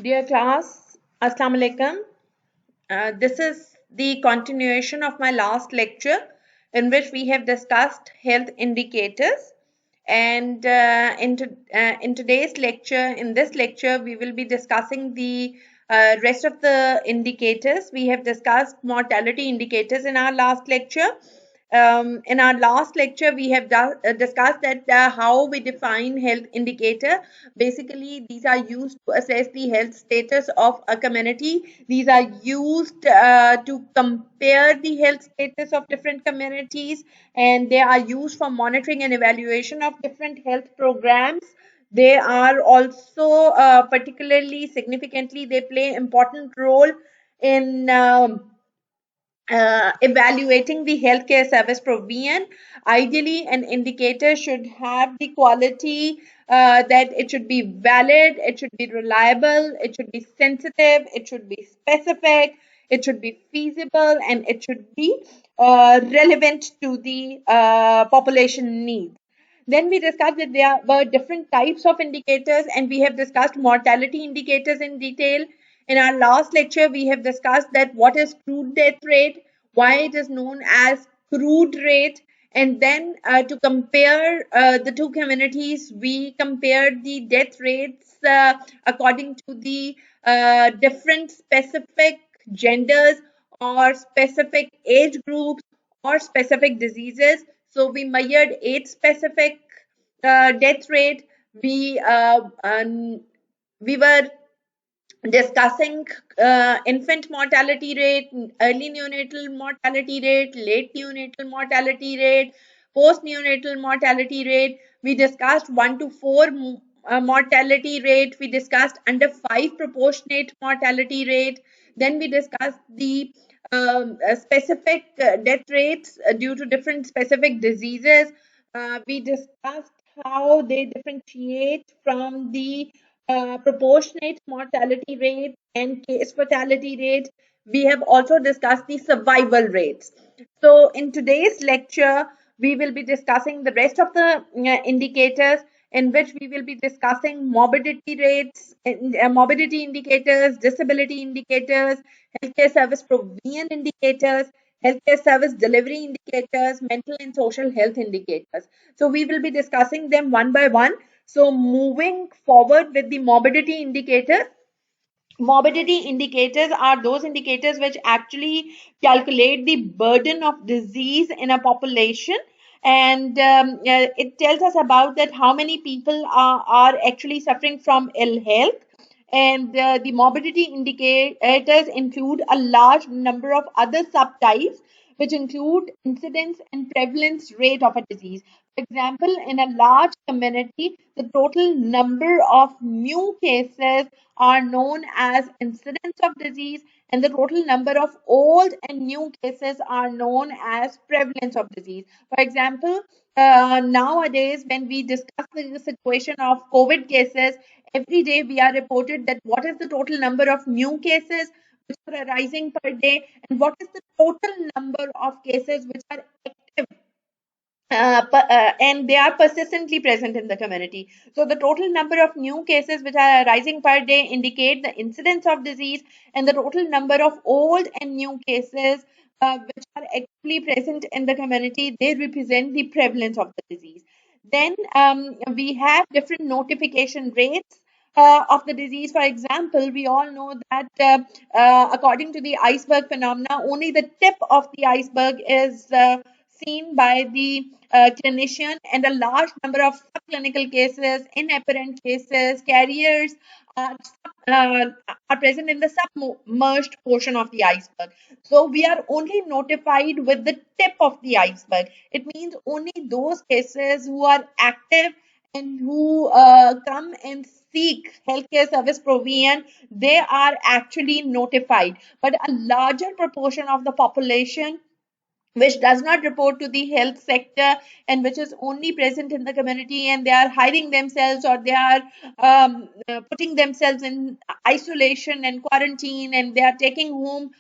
Dear class, Assalamu alaikum. This is the continuation of my last lecture in which we have discussed health indicators. And in today's lecture, in this lecture, we will be discussing the rest of the indicators. We have discussed mortality indicators in our last lecture. In our last lecture, we have discussed that how we define health indicator. Basically, these are used to assess the health status of a community. These are used to compare the health status of different communities, and they are used for monitoring and evaluation of different health programs. They are also particularly significantly, they play important role in evaluating the healthcare service provision. Ideally, an indicator should have the quality that it should be valid, it should be reliable, it should be sensitive, it should be specific, it should be feasible, and it should be relevant to the population needs. Then we discussed that there were different types of indicators, and we have discussed mortality indicators in detail. In our last lecture, we have discussed that what is crude death rate, why it is known as crude rate, and then to compare the two communities, we compared the death rates according to the different specific genders or specific age groups or specific diseases. So we measured 8 specific death rate. We were discussing infant mortality rate, early neonatal mortality rate, late neonatal mortality rate, post neonatal mortality rate. We discussed 1 to 4 mortality rate. We discussed under 5 proportionate mortality rate. Then we discussed the specific death rates due to different specific diseases. We discussed how they differentiate from the proportionate mortality rate and case fatality rate. We have also discussed the survival rates. So in today's lecture, we will be discussing the rest of the indicators, in which we will be discussing morbidity rates, morbidity indicators, disability indicators, healthcare service provision indicators, healthcare service delivery indicators, mental and social health indicators. So we will be discussing them one by one. So moving forward with the morbidity indicators. Morbidity indicators are those indicators which actually calculate the burden of disease in a population, and it tells us about that how many people are actually suffering from ill health. And the morbidity indicators include a large number of other subtypes, which include incidence and prevalence rate of a disease. For example, in a large community, the total number of new cases are known as incidence of disease, and the total number of old and new cases are known as prevalence of disease. For example, nowadays, when we discuss the situation of COVID cases, every day we are reported that what is the total number of new cases which are arising per day, and what is the total number of cases which are active, and they are persistently present in the community. So the total number of new cases which are arising per day indicate the incidence of disease, and the total number of old and new cases which are actually present in the community, they represent the prevalence of the disease. Then we have different notification rates of the disease. For example, we all know that according to the iceberg phenomena, only the tip of the iceberg is seen by the clinician, and a large number of subclinical cases, inapparent cases, carriers are, uh, are present in the submerged portion of the iceberg. So we are only notified with the tip of the iceberg. It means only those cases who are active and who come and seek healthcare service provision, they are actually notified. But a larger proportion of the population which does not report to the health sector and which is only present in the community, and they are hiding themselves, or they are putting themselves in isolation and quarantine, and they are taking home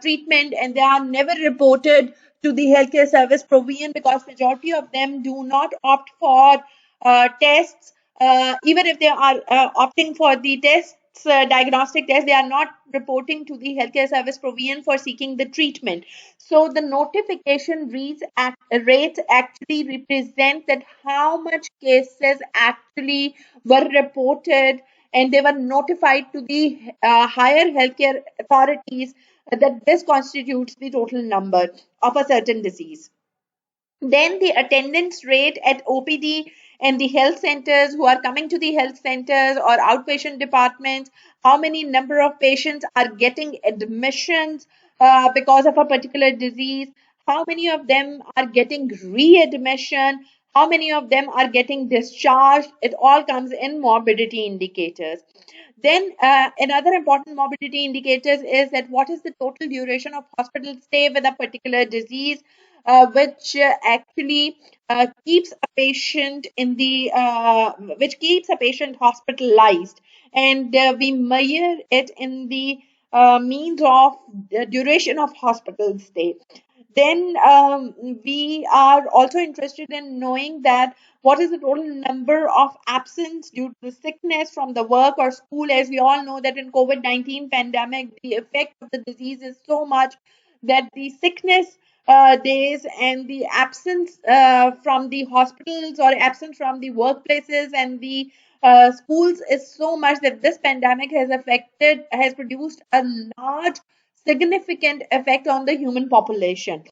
treatment, and they are never reported to the healthcare service provision, because majority of them do not opt for tests. Even if they are opting for the test, diagnostic test, they are not reporting to the healthcare service provision for seeking the treatment. So the notification rates actually represent that how much cases actually were reported, and they were notified to the higher healthcare authorities that this constitutes the total number of a certain disease. Then the attendance rate at OPD and the health centers who are coming to the health centers or outpatient departments, how many number of patients are getting admissions because of a particular disease, how many of them are getting readmission, how many of them are getting discharged, it all comes in morbidity indicators. Then another important morbidity indicators is that what is the total duration of hospital stay with a particular disease, which actually keeps a patient in the which keeps a patient hospitalized, and we measure it in the means of the duration of hospital stay. Then we are also interested in knowing that what is the total number of absence due to sickness from the work or school. As we all know that in COVID-19 pandemic, the effect of the disease is so much that the sickness days and the absence from the hospitals or absence from the workplaces and the schools is so much that this pandemic has produced a large significant effect on the human population.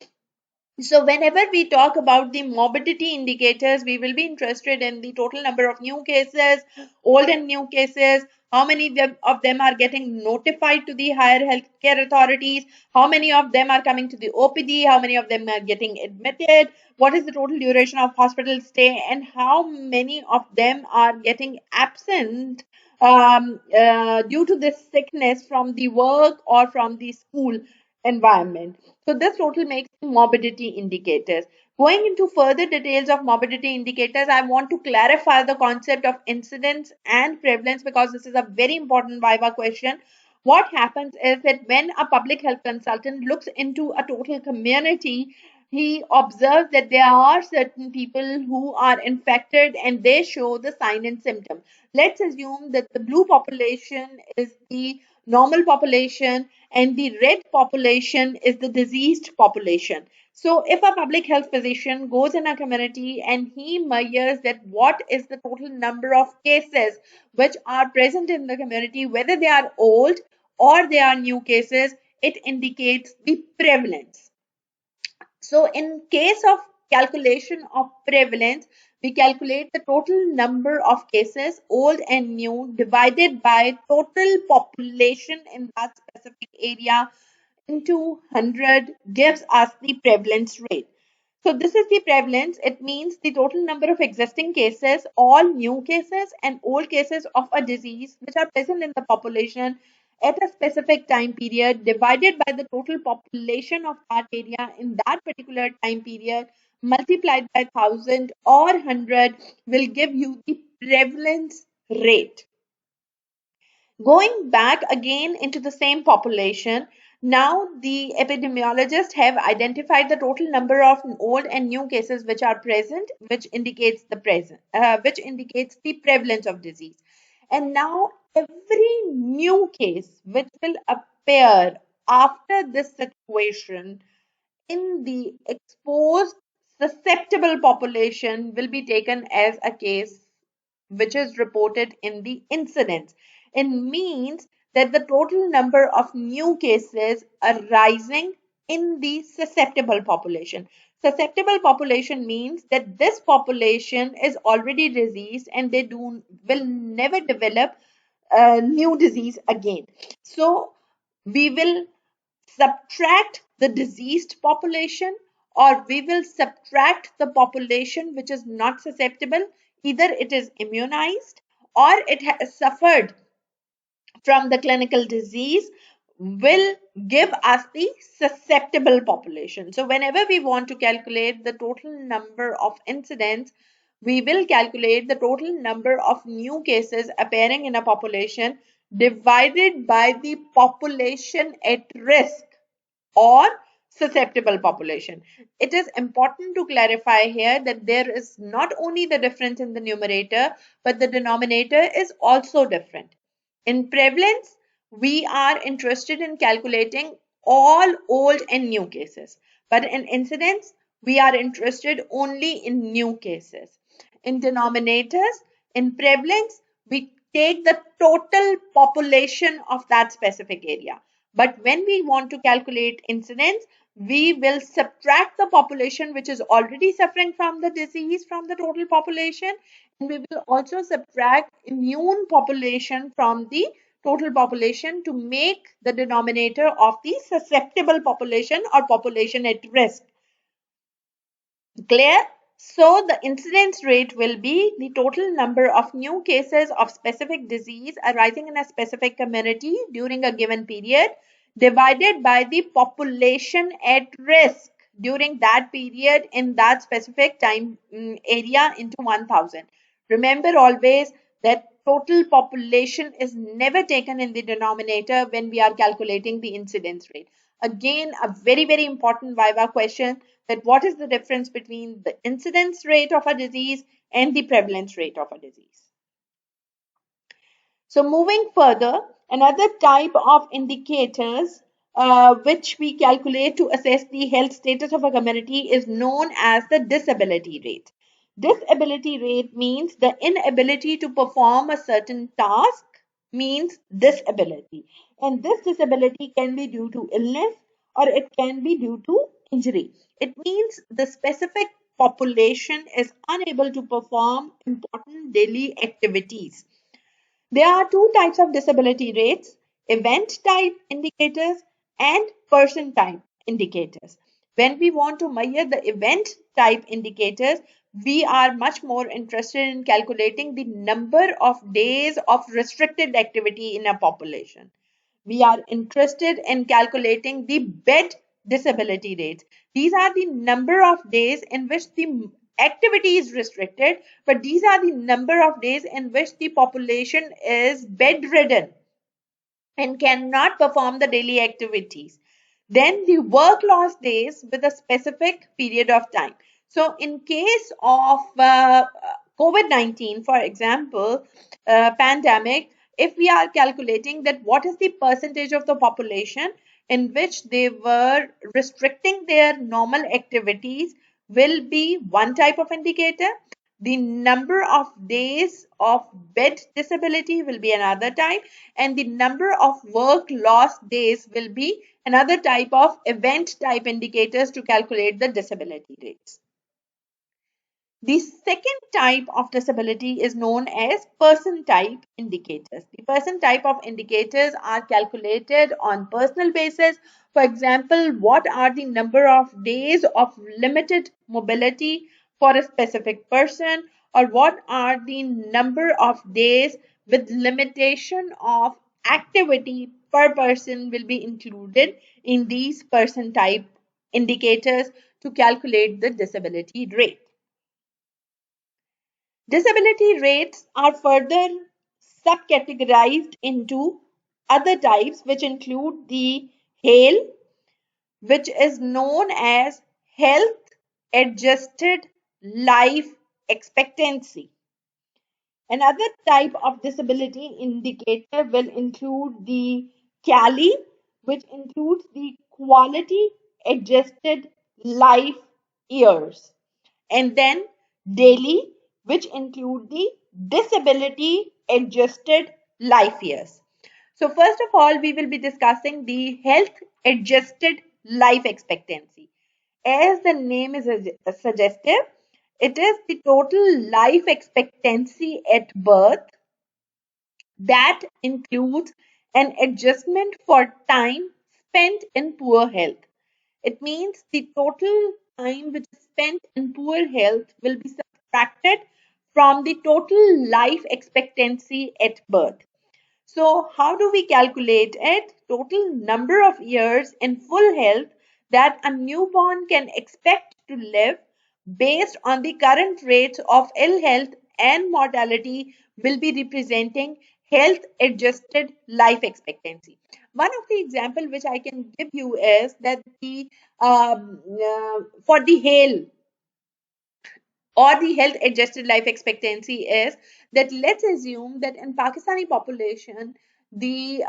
So whenever we talk about the morbidity indicators, we will be interested in the total number of new cases, old and new cases, how many of them are getting notified to the higher healthcare authorities, how many of them are coming to the OPD, how many of them are getting admitted, what is the total duration of hospital stay, and how many of them are getting absent due to this sickness from the work or from the school environment. So this total makes morbidity indicators. Going into further details of morbidity indicators, I want to clarify the concept of incidence and prevalence because this is a very important Viva question. What happens is that when a public health consultant looks into a total community, he observes that there are certain people who are infected and they show the sign and symptom. Let's assume that the blue population is the normal population and the red population is the diseased population. So if a public health physician goes in a community and he measures that what is the total number of cases which are present in the community, whether they are old or they are new cases, it indicates the prevalence. So in case of calculation of prevalence, we calculate the total number of cases, old and new, divided by total population in that specific area into 100 gives us the prevalence rate. So this is the prevalence. It means the total number of existing cases, all new cases and old cases of a disease which are present in the population at a specific time period divided by the total population of that area in that particular time period multiplied by 1000 or 100 will give you the prevalence rate. Going back again into the same population, now the epidemiologists have identified the total number of old and new cases which are present, which indicates the prevalence of disease. And now every new case which will appear after this situation in the exposed susceptible population will be taken as a case which is reported in the incidence. It means that the total number of new cases arising in the susceptible population. Susceptible population means that this population is already diseased and they will never develop a new disease again. So we will subtract the diseased population or we will subtract the population which is not susceptible. Either it is immunized or it has suffered from the clinical disease will give us the susceptible population. So whenever we want to calculate the total number of incidents, we will calculate the total number of new cases appearing in a population divided by the population at risk or susceptible population. It is important to clarify here that there is not only the difference in the numerator, but the denominator is also different. In prevalence, we are interested in calculating all old and new cases. But in incidence, we are interested only in new cases. In denominators, in prevalence, we take the total population of that specific area. But when we want to calculate incidence, we will subtract the population which is already suffering from the disease from the total population, and we will also subtract immune population from the total population to make the denominator of the susceptible population or population at risk. Clear? So the incidence rate will be the total number of new cases of specific disease arising in a specific community during a given period divided by the population at risk during that period in that specific time area into 1000. Remember always that total population is never taken in the denominator when we are calculating the incidence rate. Again, a very, very important Viva question, that what is the difference between the incidence rate of a disease and the prevalence rate of a disease. So moving further, another type of indicators which we calculate to assess the health status of a community is known as the disability rate. Disability rate means the inability to perform a certain task means disability. And this disability can be due to illness or it can be due to injury. It means the specific population is unable to perform important daily activities. There are two types of disability rates: event type indicators and person type indicators. When we want to measure the event type indicators, we are much more interested in calculating the number of days of restricted activity in a population. We are interested in calculating the bed disability rates. These are the number of days in which the activity is restricted, but these are the number of days in which the population is bedridden and cannot perform the daily activities. Then the work loss days with a specific period of time. So in case of COVID-19, for example, pandemic, if we are calculating that what is the percentage of the population in which they were restricting their normal activities will be one type of indicator. The number of days of bed disability will be another type, and the number of work loss days will be another type of event type indicators to calculate the disability rates. The second type of disability is known as person type indicators. The person type of indicators are calculated on personal basis. For example, what are the number of days of limited mobility for a specific person, or what are the number of days with limitation of activity per person will be included in these person type indicators to calculate the disability rate. Disability rates are further subcategorized into other types, which include the HALE, which is known as Health Adjusted Life Expectancy. Another type of disability indicator will include the QALY, which includes the Quality Adjusted Life Years, and then daily, which include the disability adjusted life years. So first of all, we will be discussing the health adjusted life expectancy. As the name is suggestive, it is the total life expectancy at birth that includes an adjustment for time spent in poor health. It means the total time which is spent in poor health will be subtracted from the total life expectancy at birth. So how do we calculate it? Total number of years in full health that a newborn can expect to live based on the current rates of ill health and mortality will be representing health adjusted life expectancy. One of the example which I can give you is that the for the HALE or the health adjusted life expectancy is that let's assume that in Pakistani population the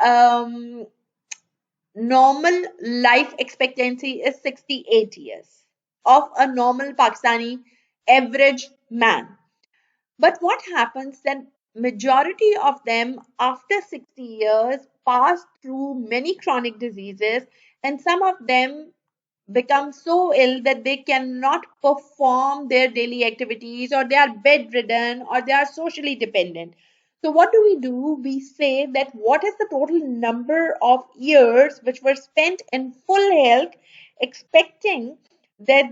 normal life expectancy is 68 years of a normal Pakistani average man. But what happens then? Majority of them after 60 years pass through many chronic diseases, and some of them become so ill that they cannot perform their daily activities, or they are bedridden, or they are socially dependent. So what do? We say that what is the total number of years which were spent in full health, expecting that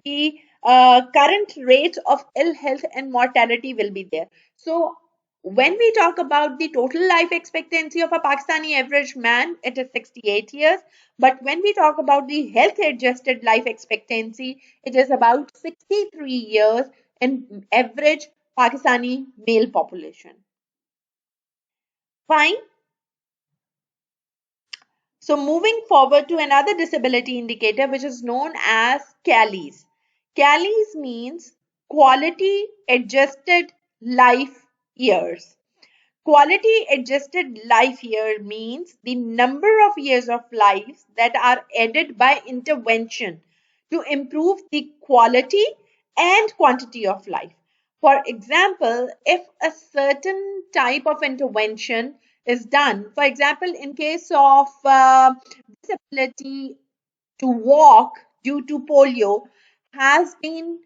the current rates of ill health and mortality will be there. So when we talk about the total life expectancy of a Pakistani average man, it is 68 years. But when we talk about the health adjusted life expectancy, it is about 63 years in average Pakistani male population. Fine. So moving forward to another disability indicator, which is known as CALIS. CALIS means quality adjusted life years. Quality adjusted life year means the number of years of life that are added by intervention to improve the quality and quantity of life. For example, if a certain type of intervention is done, for example, in case of disability to walk due to polio, has been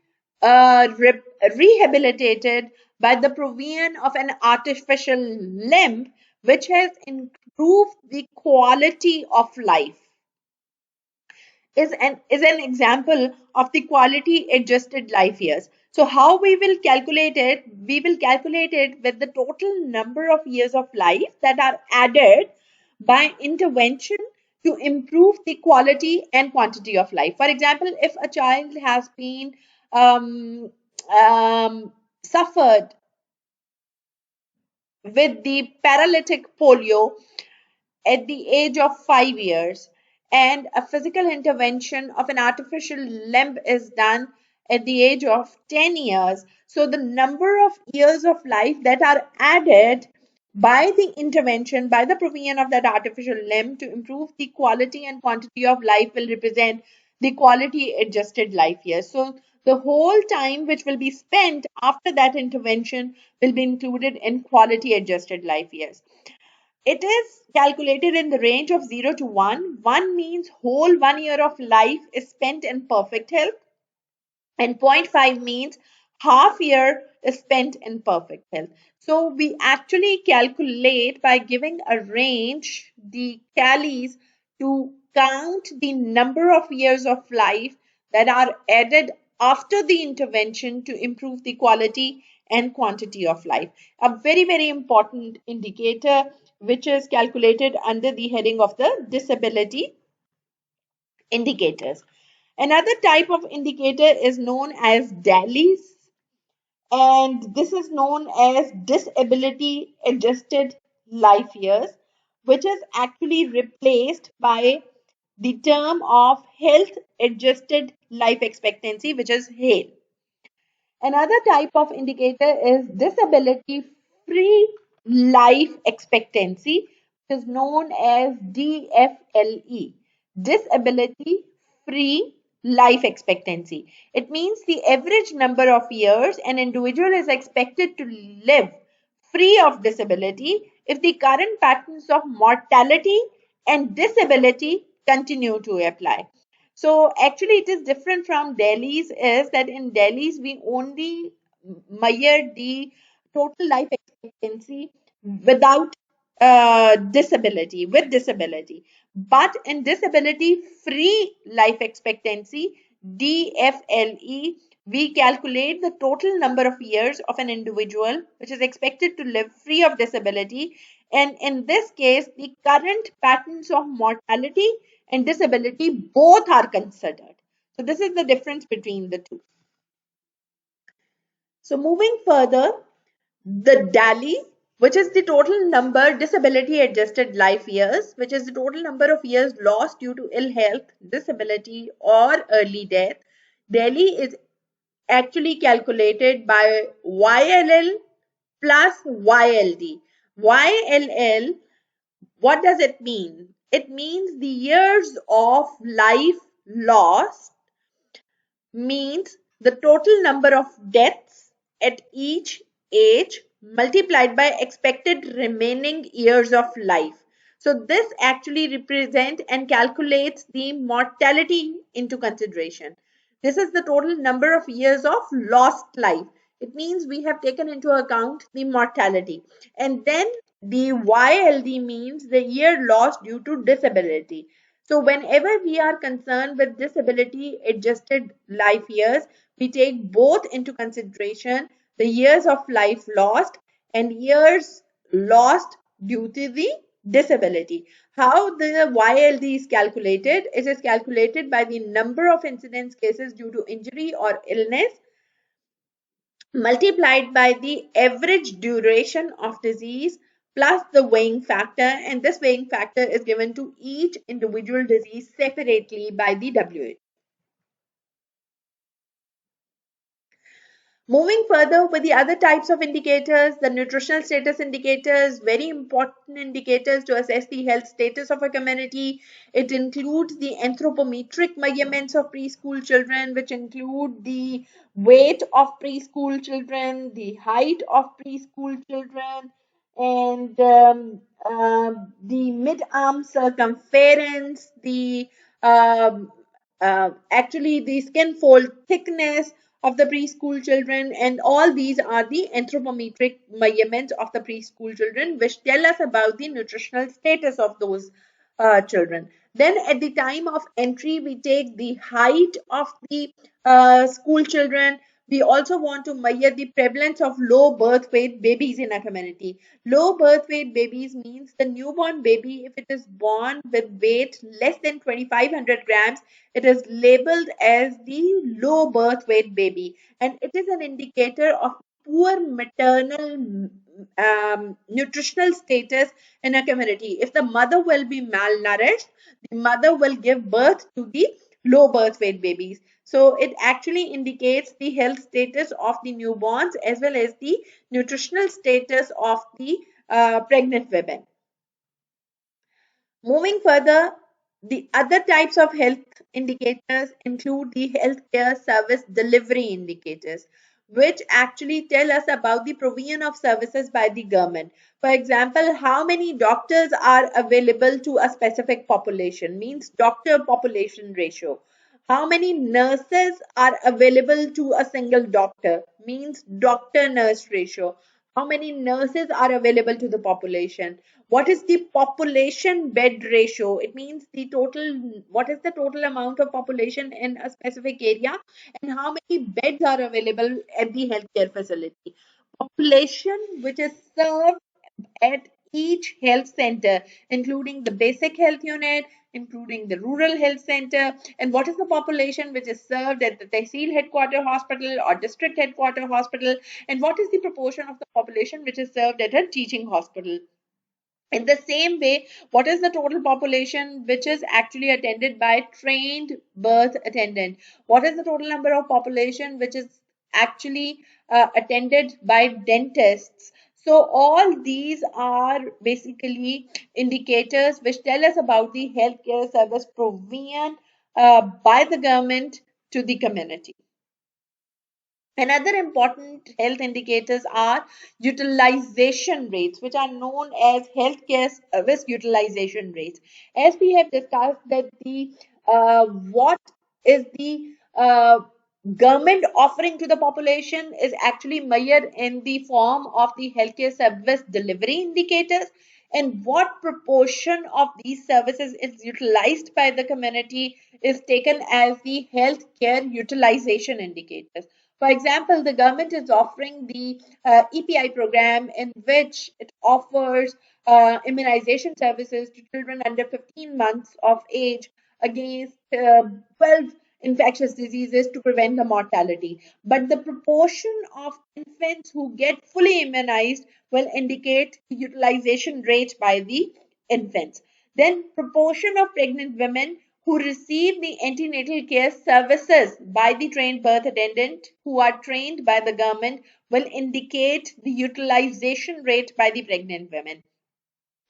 rehabilitated by the provision of an artificial limb, which has improved the quality of life, is an example of the quality adjusted life years. So how we will calculate it? We will calculate it with the total number of years of life that are added by intervention to improve the quality and quantity of life. For example, if a child has been um, suffered with the paralytic polio at the age of 5 years, and a physical intervention of an artificial limb is done at the age of 10 years. So, the number of years of life that are added by the intervention, by the provision of that artificial limb to improve the quality and quantity of life will represent the quality adjusted life years. So, the whole time which will be spent after that intervention will be included in quality adjusted life years. It is calculated in the range of 0 to 1. 1 means whole 1 year of life is spent in perfect health, and zero point 0.5 means half year is spent in perfect health. So we actually calculate by giving a range, the CALIs, to count the number of years of life that are added after the intervention to improve the quality and quantity of life. A very, very important indicator which is calculated under the heading of the disability indicators. Another type of indicator is known as DALIs, and this is known as disability adjusted life years, which is actually replaced by the term of health adjusted life expectancy, which is HALE. Another type of indicator is disability free life expectancy, which is known as DFLE, disability free life expectancy. It means the average number of years an individual is expected to live free of disability if the current patterns of mortality and disability continue to apply. So actually it is different from Delhi's, is that in Delhi's we only measure the total life expectancy without disability, with disability. But in disability free life expectancy, DFLE, we calculate the total number of years of an individual which is expected to live free of disability. And in this case, the current patterns of mortality and disability both are considered. So this is the difference between the two. So moving further, the DALI, which is the total number disability adjusted life years, which is the total number of years lost due to ill health, disability or early death. DALI is actually calculated by YLL plus YLD. YLL, what does it mean? It means the years of life lost means the total number of deaths at each age multiplied by expected remaining years of life. So this actually represents and calculates the mortality into consideration. This is the total number of years of lost life. It means we have taken into account the mortality. And then the YLD means the year lost due to disability. So whenever we are concerned with disability adjusted life years, we take both into consideration the years of life lost and years lost due to the disability. How the YLD is calculated? It is calculated by the number of incidence cases due to injury or illness multiplied by the average duration of disease plus the weighing factor, and this weighing factor is given to each individual disease separately by the WHO. Moving further with the other types of indicators, the nutritional status indicators, very important indicators to assess the health status of a community. It includes the anthropometric measurements of preschool children, which include the weight of preschool children, the height of preschool children, and the mid-arm circumference, the actually the skin fold thickness of the preschool children, and all these are the anthropometric measurements of the preschool children which tell us about the nutritional status of those children. Then at the time of entry we take the height of the school children. We also want to measure the prevalence of low birth weight babies in a community. Low birth weight babies means the newborn baby, if it is born with weight less than 2500 grams, it is labeled as the low birth weight baby, and it is an indicator of poor maternal nutritional status in a community. If the mother will be malnourished, the mother will give birth to the low birth weight babies. So it actually indicates the health status of the newborns as well as the nutritional status of the pregnant women. Moving further, the other types of health indicators include the healthcare service delivery indicators, which actually tell us about the provision of services by the government. For example, how many doctors are available to a specific population, means doctor population ratio. How many nurses are available to a single doctor, means doctor nurse ratio. How many nurses are available to the population? What is the population bed ratio? It means the total, what is the total amount of population in a specific area and how many beds are available at the healthcare facility. Population which is served at each health center, including the basic health unit, including the rural health center, and what is the population which is served at the Tehsil headquarter hospital or district headquarter hospital, and what is the proportion of the population which is served at a teaching hospital. In the same way, what is the total population which is actually attended by trained birth attendant? What is the total number of population which is actually attended by dentists? So all these are basically indicators which tell us about the healthcare service provision by the government to the community. Another important health indicators are utilization rates, which are known as healthcare service utilization rates. As we have discussed that the what is the government offering to the population is actually measured in the form of the healthcare service delivery indicators, and what proportion of these services is utilized by the community is taken as the healthcare utilization indicators. For example, the government is offering the EPI program in which it offers immunization services to children under 15 months of age against 12 infectious diseases to prevent the mortality. But the proportion of infants who get fully immunized will indicate the utilization rate by the infants. Then proportion of pregnant women who receive the antenatal care services by the trained birth attendant who are trained by the government will indicate the utilization rate by the pregnant women.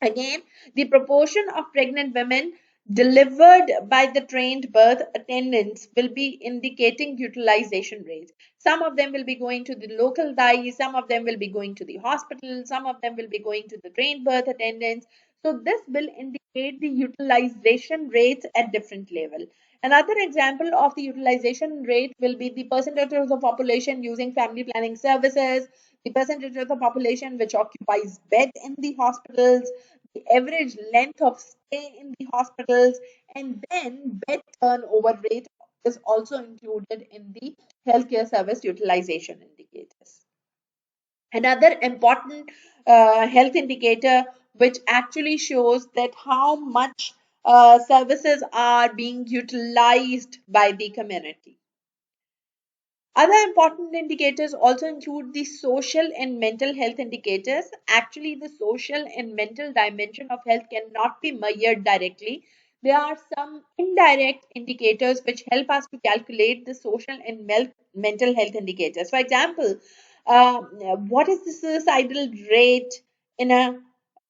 Again, the proportion of pregnant women delivered by the trained birth attendants will be indicating utilization rates. Some of them will be going to the local DAI, some of them will be going to the hospital, some of them will be going to the trained birth attendants. So this will indicate the utilization rates at different level. Another example of the utilization rate will be the percentage of the population using family planning services, the percentage of the population which occupies bed in the hospitals, the average length of stay in the hospitals, and then bed turnover rate is also included in the healthcare service utilization indicators. Another important health indicator which actually shows that how much services are being utilized by the community. Other important indicators also include the social and mental health indicators. Actually, the social and mental dimension of health cannot be measured directly. There are some indirect indicators which help us to calculate the social and mental health indicators. For example, what is the suicidal rate in a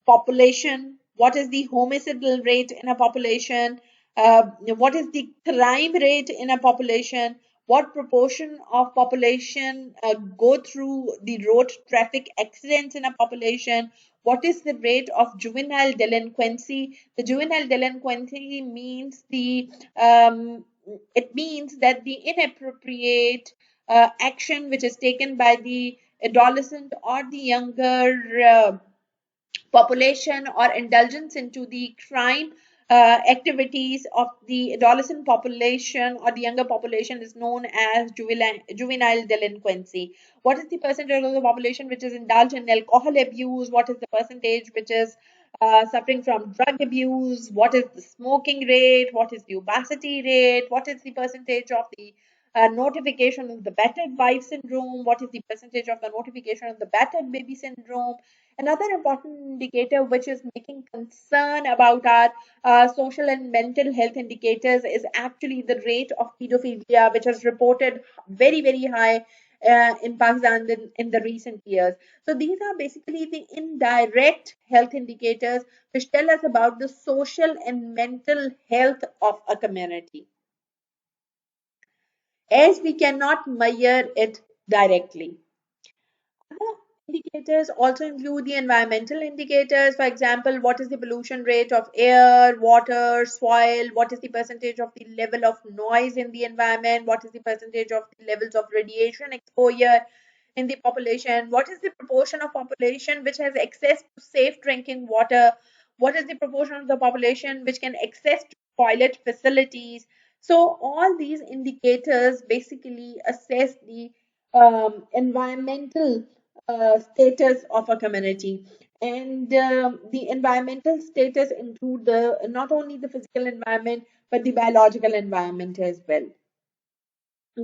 population? What is the homicidal rate in a population? What is the crime rate in a population? What proportion of population go through the road traffic accidents in a population? What is the rate of juvenile delinquency? The juvenile delinquency means it means that the inappropriate action which is taken by the adolescent or the younger population or indulgence into the crime activities of the adolescent population or the younger population is known as juvenile delinquency. What is the percentage of the population which is indulged in alcohol abuse? What is the percentage which is suffering from drug abuse? What is the smoking rate? What is the obesity rate? What is the percentage of the notification of the battered wife syndrome? What is the percentage of the notification of the battered baby syndrome? Another important indicator which is making concern about our social and mental health indicators is actually the rate of pedophilia, which has reported very, very high in Pakistan in the recent years. So these are basically the indirect health indicators which tell us about the social and mental health of a community, as we cannot measure it directly. Other indicators also include the environmental indicators. For example, what is the pollution rate of air, water, soil? What is the percentage of the level of noise in the environment? What is the percentage of the levels of radiation exposure in the population? What is the proportion of population which has access to safe drinking water? What is the proportion of the population which can access to toilet facilities? So all these indicators basically assess the environmental status of a community. And the environmental status include the not only the physical environment but the biological environment as well.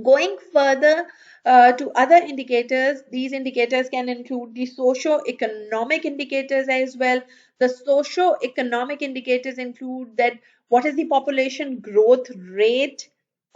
Going further to other indicators, these indicators can include the socio-economic indicators as well. The socio-economic indicators include that what is the population growth rate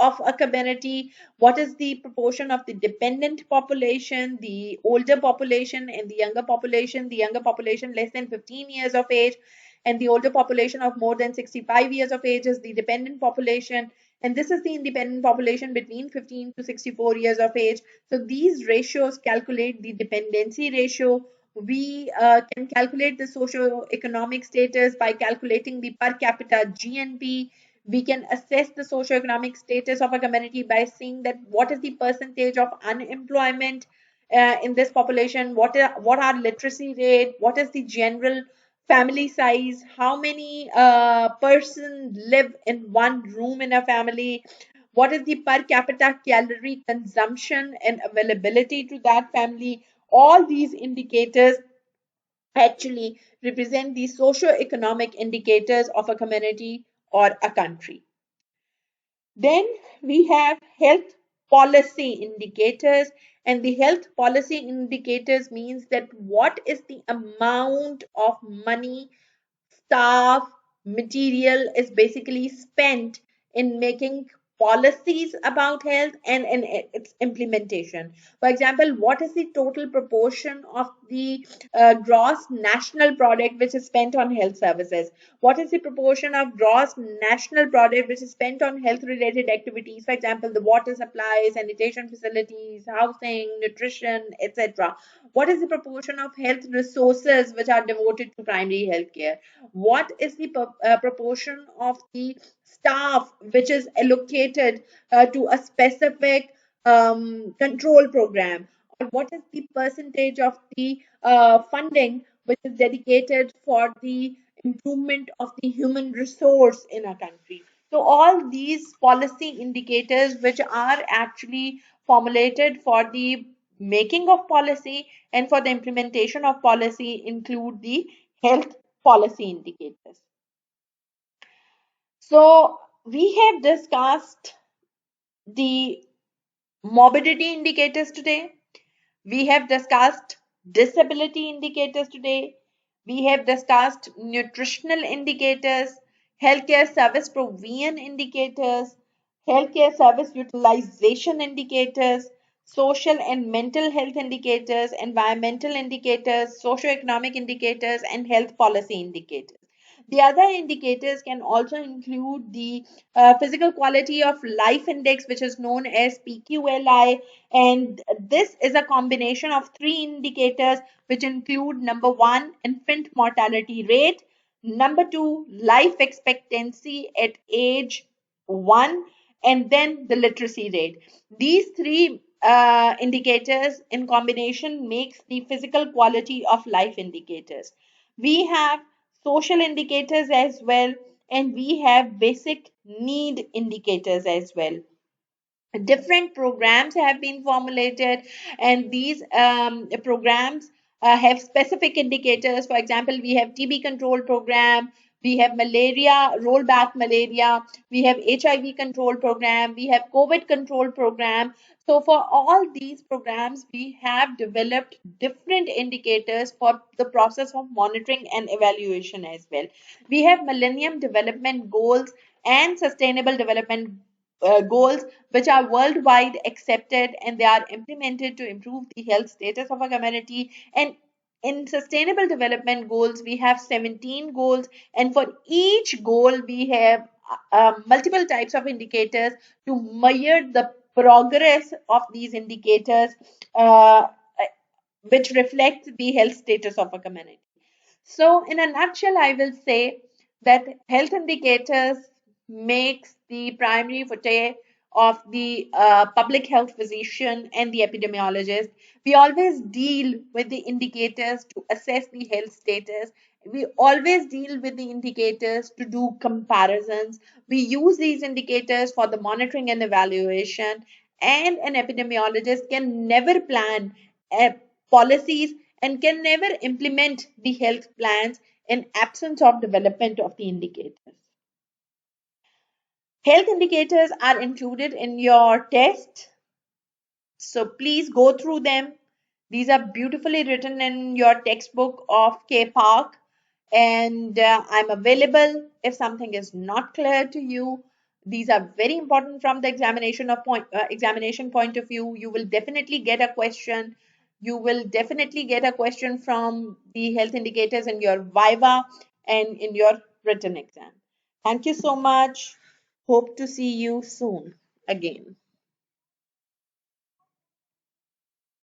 of a community, what is the proportion of the dependent population, the older population and the younger population less than 15 years of age, and the older population of more than 65 years of age is the dependent population, and this is the independent population between 15 to 64 years of age. So these ratios calculate the dependency ratio. We can calculate the socio-economic status by calculating the per capita GNP. We can assess the socio-economic status of a community by seeing that what is the percentage of unemployment in this population, what are literacy rate, what is the general family size, how many person live in one room in a family, what is the per capita calorie consumption and availability to that family. All these indicators actually represent the socio-economic indicators of a community or a country. Then we have health policy indicators, and the health policy indicators means that what is the amount of money, staff, material is basically spent in making policies about health and its implementation. For example, what is the total proportion of the gross national product which is spent on health services? What is the proportion of gross national product which is spent on health related activities? For example, the water supply, sanitation facilities, housing, nutrition, etc. What is the proportion of health resources which are devoted to primary health care? What is the proportion of the staff which is allocated to a specific control program? Or what is the percentage of the funding which is dedicated for the improvement of the human resource in a country? So all these policy indicators which are actually formulated for the making of policy and for the implementation of policy include the health policy indicators. So we have discussed the morbidity indicators today. We have discussed disability indicators today. We have discussed nutritional indicators, healthcare service provision indicators, healthcare service utilization indicators, social and mental health indicators, environmental indicators, socioeconomic indicators, and health policy indicators. The other indicators can also include the physical quality of life index, which is known as PQLI, and this is a combination of three indicators, which include number one, infant mortality rate, number two, life expectancy at age one, and then the literacy rate. These three indicators in combination makes the physical quality of life indicators. We have social indicators as well, and we have basic need indicators as well. Different programs have been formulated, and these programs have specific indicators. For example, we have TB control program, we have malaria, rollback malaria, we have HIV control program, we have COVID control program. So for all these programs, we have developed different indicators for the process of monitoring and evaluation as well. We have millennium development goals and sustainable development goals which are worldwide accepted, and they are implemented to improve the health status of a community. And in sustainable development goals, we have 17 goals, and for each goal, we have multiple types of indicators to measure the progress of these indicators, which reflect the health status of a community. So, in a nutshell, I will say that health indicators makes the primary forte of the public health physician and the epidemiologist. We always deal with the indicators to assess the health status. We always deal with the indicators to do comparisons. We use these indicators for the monitoring and evaluation. And an epidemiologist can never plan policies and can never implement the health plans in absence of development of the indicators. Health indicators are included in your test, so please go through them. These are beautifully written in your textbook of K Park, and I'm available if something is not clear to you. These are very important from the examination point of view. You will definitely get a question. You will definitely get a question from the health indicators in your viva and in your written exam. Thank you so much. Hope to see you soon again.